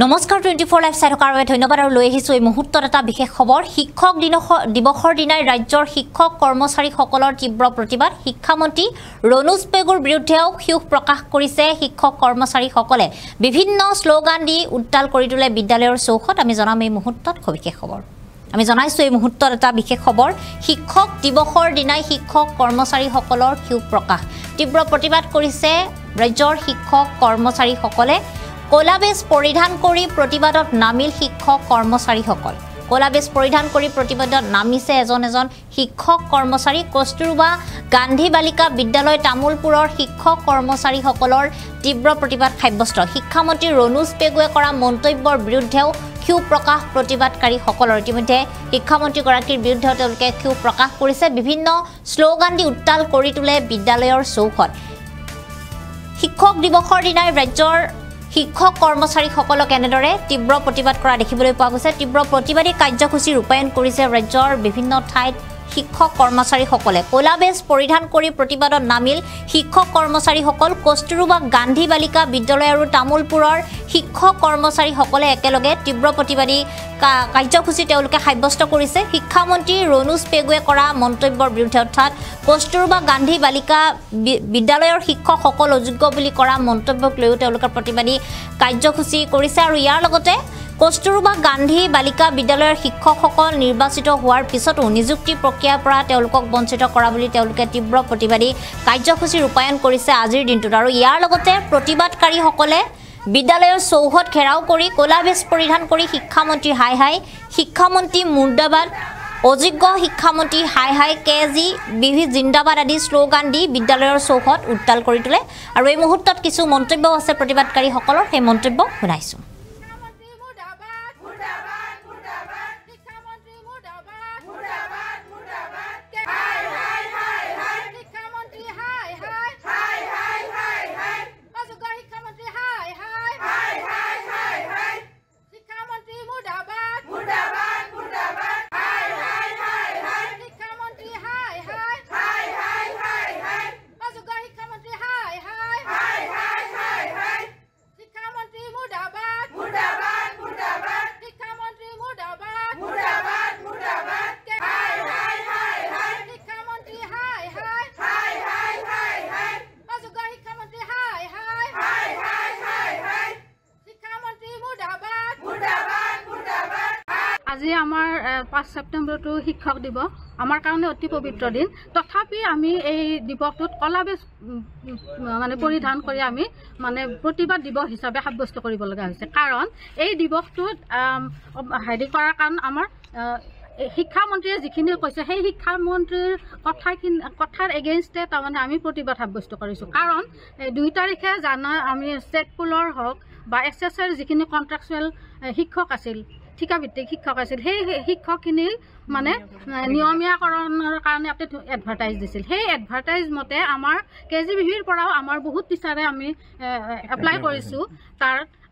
নমস্কাৰ 24 লাইভ চাই থকাৰ বাবে ধন্যবাদ আৰু লৈ আহিছোঁ এই মুহূৰ্তত এটা বিশেষ খবৰ শিক্ষক দিৱসৰ দিনাই ৰাজ্যৰ শিক্ষক কৰ্মচাৰীসকলৰ তীব্ৰ প্ৰতিবাদ শিক্ষামন্ত্ৰী ৰণোজ পেগুৰ বিৰুদ্ধেও ক্ষোভ প্ৰকাশ কৰিছে শিক্ষক কৰ্মচাৰীসকলে বিভিন্ন শ্লোগান দি উত্তাল কৰি তোলে বিদ্যালয়ৰ চৌহদ আমি জনাম এই মুহূৰ্তত বিশেষ খবৰ আমি জনাইছোঁ এই মুহূৰ্তত এটা বিশেষ খবৰ শিক্ষক দিৱসৰ দিনাই শিক্ষক কৰ্মচাৰীসকলৰ ক্ষোভ প্ৰকাশ তীব্ৰ প্ৰতিবাদ কৰিছে ৰাজ্যৰ শিক্ষক কৰ্মচাৰীসকলে কোলাবেজ পৰিধান কৰি প্ৰতিবাদত নামিল শিক্ষক কৰ্মচাৰীসকল কোলাবেজ পৰিধান কৰি প্ৰতিবাদত নামিছে এজন শিক্ষক কৰ্মচাৰী কস্তুৰবা গান্ধী বালিকা বিদ্যালয় তামুলপুৰৰ শিক্ষক কৰ্মচাৰীসকলৰ তীব্ৰ প্ৰতিবাদ সাব্যস্ত শিক্ষামন্ত্ৰী ৰণোজ পেগুৱে কৰা মন্তব্যৰ বিৰুদ্ধেও ক্ষোভ প্ৰকাশ প্ৰতিবাদকাৰীসকলৰ ইতিমধ্যে শিক্ষামন্ত্ৰীগৰাকীৰ বিৰুদ্ধে তেওঁলোকে ক্ষোভ প্ৰকাশ কৰিছে বিভিন্ন শ্লোগান দি উত্তাল কৰি তোলে বিদ্যালয়ৰ চৌহদ শিক্ষক দিৱসৰ দিনাই ৰাজ্যৰ শিক্ষক কৰ্মচাৰীসকলক এনেদৰে তীব্ৰ প্ৰতিবাদ কৰা দেখিবলৈ পোৱা গৈছে তীব্ৰ প্ৰতিবাদী কাৰ্যসূচী ৰূপায়ণ কৰিছে ৰাজ্যৰ বিভিন্ন ঠাইত শিক্ষক কৰ্মচাৰীসকলে কোলাবেজ পৰিধান কৰি প্ৰতিবাদত নামিল শিক্ষক কৰ্মচাৰীসকল কস্তুৰবা গান্ধী বালিকা বিদ্যালয় আৰু তামুলপুৰৰ শিক্ষক কৰ্মচাৰীসকলে একেলগে তীব্ৰ প্ৰতিবাদী কাৰ্যসূচী তেওঁলোকে সাব্যস্ত কৰিছে শিক্ষামন্ত্ৰী ৰণোজ পেগুৱে কৰা মন্তব্যৰ বিৰুদ্ধে অৰ্থাৎ কস্তুৰবা গান্ধী বালিকা বিদ্যালয়ৰ শিক্ষকসকল অযোগ্য বুলি কৰা মন্তব্যক লৈও তেওঁলোকে প্ৰতিবাদী কাৰ্যসূচী কৰিছে আৰু ইয়াৰ লগতে কস্তুৰবা গান্ধী বালিকা বিদ্যালয়ৰ শিক্ষকসকল নিৰ্বাচিত হোৱাৰ পিছতো নিযুক্তি প্ৰক্ৰিয়াৰ পৰা তেওঁলোকক বঞ্চিত কৰা বুলি তেওঁলোকে তীব্ৰ প্ৰতিবাদী কাৰ্যসূচী ৰূপায়ণ কৰিছে আজিৰ দিনটোত আৰু ইয়াৰ লগতে প্ৰতিবাদকাৰীসকলে বিদ্যালয়ৰ চৌহদ ঘেৰাও কৰি কোলাবেজ পৰিধান কৰি শিক্ষামন্ত্ৰী হাই হাই শিক্ষামন্ত্ৰী মুৰ্দাবাদ অযোগ্য শিক্ষামন্ত্ৰী হাই হাই কেজি বিভি জিন্দাবাদ আদি শ্লোগান দি বিদ্যালয়ৰ চৌহদ উত্তাল কৰি তোলে আৰু এই মুহূৰ্তত কিছু মন্তব্য আছে প্ৰতিবাদকাৰীসকলৰ সেই মন্তব্য শুনাইছোঁ আজি আমাৰ 5 ছেপ্টেম্বৰটো শিক্ষক দিৱস আমাৰ কাৰণে অতি পবিত্ৰ দিন তথাপি আমি এই দিৱসটোত কলাবেজ মানে পৰিধান কৰি আমি মানে প্ৰতিবাদ দিৱস হিচাপে সাব্যস্ত কৰিব লগা হৈছে কাৰণ এই দিৱসটোত হেৰি কৰাৰ কাৰণ আমাৰ শিক্ষামন্ত্ৰীয়ে যিখিনি কৈছে সেই শিক্ষামন্ত্ৰীৰ কথাৰ এগেইনষ্টে তাৰমানে আমি প্ৰতিবাদ সাব্যস্ত কৰিছোঁ কাৰণ 2 তাৰিখে জানা আমি ষ্টেট পুলৰ হওক বা SSR যিখিনি কণ্ট্ৰেকচুৱেল শিক্ষক আছিল ঠিকাভিত্তিক শিক্ষক আছিল সেই শিক্ষকখিনিৰ মানে নিয়মীয়াকৰণৰ কাৰণে এটা এডভাৰটাইজ দিছিল সেই এডভাৰটাইজ মতে আমাৰ KGBVৰ পৰাও আমাৰ বহুত টিচাৰে আমি এপ্লাই কৰিছোঁ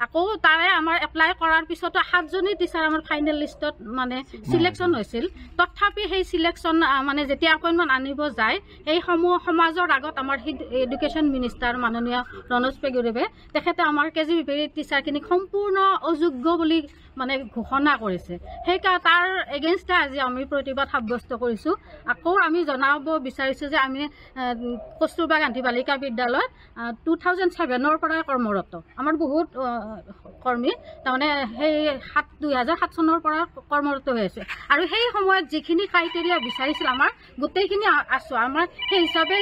আকৌ তাৰে আমাৰ এপ্লাই কৰাৰ পিছতো 7জনী টিচাৰ আমাৰ ফাইনেল লিষ্টত মানে সিলেকশ্যন হৈছিল তথাপি সেই সিলেকশ্যন মানে যেতিয়া এপইণ্টমেণ্ট আনিব যায় এই সমাজৰ আগত আমাৰ এডুকেশ্যন মিনিষ্টাৰ মাননীয় ৰণোজ পেগুদেৱে তেখেতে আমাৰ KGBVৰ টিচাৰখিনিক সম্পূৰ্ণ অযোগ্য বুলি মানে ঘোষণা কৰিছে সেইকাৰণে তাৰ এগেইনষ্টে আজি আমি প্ৰতিবাদ সাব্যস্ত কৰিছোঁ আকৌ আমি জনাব বিচাৰিছোঁ যে আমি কস্তুৰবা গান্ধী বালিকা বিদ্যালয়ত 2007ৰ পৰা কৰ্মৰত আমাৰ বহুত কৰ্মী তাৰমানে সেই 2007 চনৰ পৰা কৰ্মৰত হৈ আছে আৰু সেই সময়ত যিখিনি ক্ৰাইটেৰিয়া বিচাৰিছিল আমাৰ গোটেইখিনি আছোঁ আমাৰ সেই হিচাপে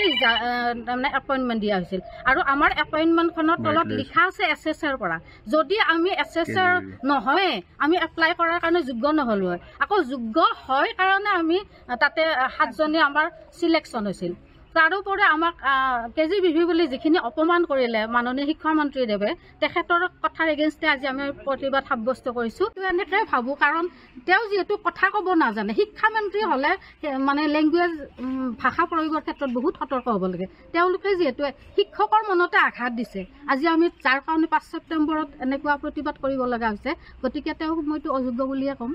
তাৰমানে এপইণ্টমেণ্ট দিয়া হৈছিল আৰু আমাৰ এপইণ্টমেণ্টখনৰ তলত লিখা আছে SSR পৰা যদি আমি SSR নহয় আমি এপ্লাই কৰাৰ কাৰণে যোগ্য নহ'লো হয় আকৌ যোগ্য হয় কাৰণে আমি তাতে 7জনী আমাৰ সিলেকশ্যন হৈছিল তাৰোপৰি আমাক KGBV বুলি যিখিনি অপমান কৰিলে মাননীয় শিক্ষামন্ত্ৰীদেৱে তেখেতৰ কথাৰ এগেইনষ্টে আজি আমি প্ৰতিবাদ সাব্যস্ত কৰিছোঁ এনেকৈ ভাবোঁ কাৰণ তেওঁ যিহেতু কথা ক'ব নাজানে শিক্ষামন্ত্ৰী হ'লে মানে লেংগুৱেজ ভাষা প্ৰয়োগৰ ক্ষেত্ৰত বহুত সতৰ্ক হ'ব লাগে তেওঁলোকে যিহেতু শিক্ষকৰ মনতে আঘাত দিছে আজি আমি যাৰ কাৰণে 5 ছেপ্টেম্বৰত এনেকুৱা প্ৰতিবাদ কৰিব লগা হৈছে গতিকে তেওঁক মইতো অযোগ্য বুলিয়ে ক'ম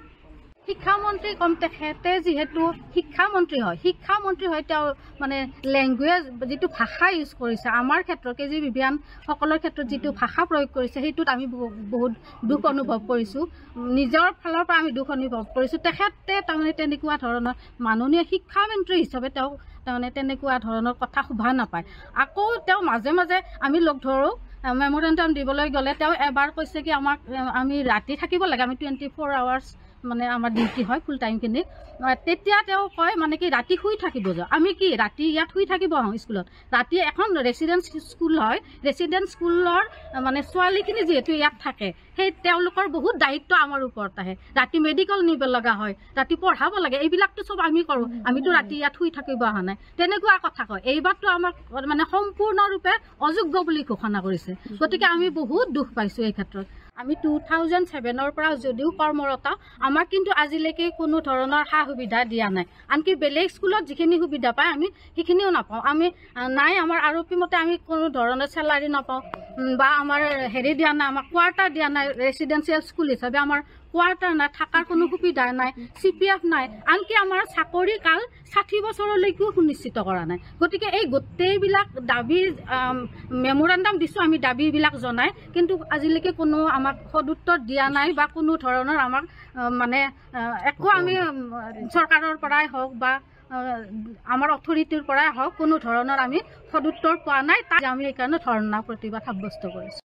শিক্ষামন্ত্ৰী কম তেখেতে যিহেতু শিক্ষামন্ত্ৰী হয় তেওঁ মানে লেংগুৱেজ যিটো ভাষা ইউজ কৰিছে আমাৰ ক্ষেত্ৰত কেজি বিজ্ঞানসকলৰ ক্ষেত্ৰত যিটো ভাষা প্ৰয়োগ কৰিছে সেইটোত আমি বহুত দুখ অনুভৱ কৰিছোঁ নিজৰ ফালৰ পৰা আমি দুখ অনুভৱ কৰিছোঁ তেখেতে তাৰমানে তেনেকুৱা ধৰণৰ মাননীয় শিক্ষামন্ত্ৰী হিচাপে তেওঁ তাৰমানে তেনেকুৱা ধৰণৰ কথা শুভা নাপায় আকৌ তেওঁ মাজে মাজে আমি লগ ধৰোঁ মেমৰেণ্ডাম দিবলৈ গ'লে তেওঁ এবাৰ কৈছে কি আমাক আমি ৰাতি থাকিব লাগে আমি 24 আৱাৰ্ছ মানে আমাৰ ডিউটি হয় ফুল টাইমখিনি তেতিয়া তেওঁ কয় মানে কি ৰাতি শুই থাকিব যাওঁ আমি কি ৰাতি ইয়াত শুই থাকিব স্কুলত ৰাতি এখন ৰেচিডেঞ্চ স্কুল হয় ৰেচিডেঞ্চ স্কুলৰ মানে ছোৱালীখিনি যিহেতু ইয়াত থাকে সেই তেওঁলোকৰ বহুত দায়িত্ব আমাৰ ওপৰত আহে ৰাতি মেডিকেল নিব লগা হয় ৰাতি পঢ়াব লাগে এইবিলাকতো চব আমি কৰোঁ আমিতো ৰাতি ইয়াত শুই থাকিব অহা নাই তেনেকুৱা কথা কয় এইবাৰতো আমাক মানে সম্পূৰ্ণৰূপে অযোগ্য বুলি ঘোষণা কৰিছে গতিকে আমি বহুত দুখ পাইছোঁ এই ক্ষেত্ৰত আমি 2007 পৰা যদিও কৰ্মৰত আমাক কিন্তু আজিলৈকে কোনো ধৰণৰ সা সুবিধা দিয়া নাই আনকি বেলেগ স্কুলত যিখিনি সুবিধা পায় আমি সেইখিনিও নাপাওঁ আমি নাই আমাৰ আৰপি মতে আমি কোনো ধৰণৰ চেলাৰী নাপাওঁ বা আমাৰ হেৰি দিয়া নাই আমাক কোৱাৰ্টাৰ দিয়া নাই ৰেচিডেঞ্চিয়েল স্কুল হিচাপে আমাৰ কোৱাৰ্টাৰ নাই থকাৰ কোনো সুবিধা নাই CPF নাই আনকি আমাৰ চাকৰি কাল 60 বছৰলৈকেও সুনিশ্চিত কৰা নাই গতিকে এই গোটেইবিলাক দাবী মেমৰেণ্ডাম দিছোঁ আমি দাবীবিলাক জনাই কিন্তু আজিলৈকে কোনো আমাক সদুত্তৰ দিয়া নাই বা কোনো ধৰণৰ আমাক মানে একো আমি চৰকাৰৰ পৰাই হওক বা আমাৰ অথৰিটিৰ পৰাই হওক কোনো ধৰণৰ আমি সদুত্তৰ পোৱা নাই তাই আমি এইকাৰণে ধৰ্ণা প্ৰতিবাদ সাব্যস্ত কৰিছোঁ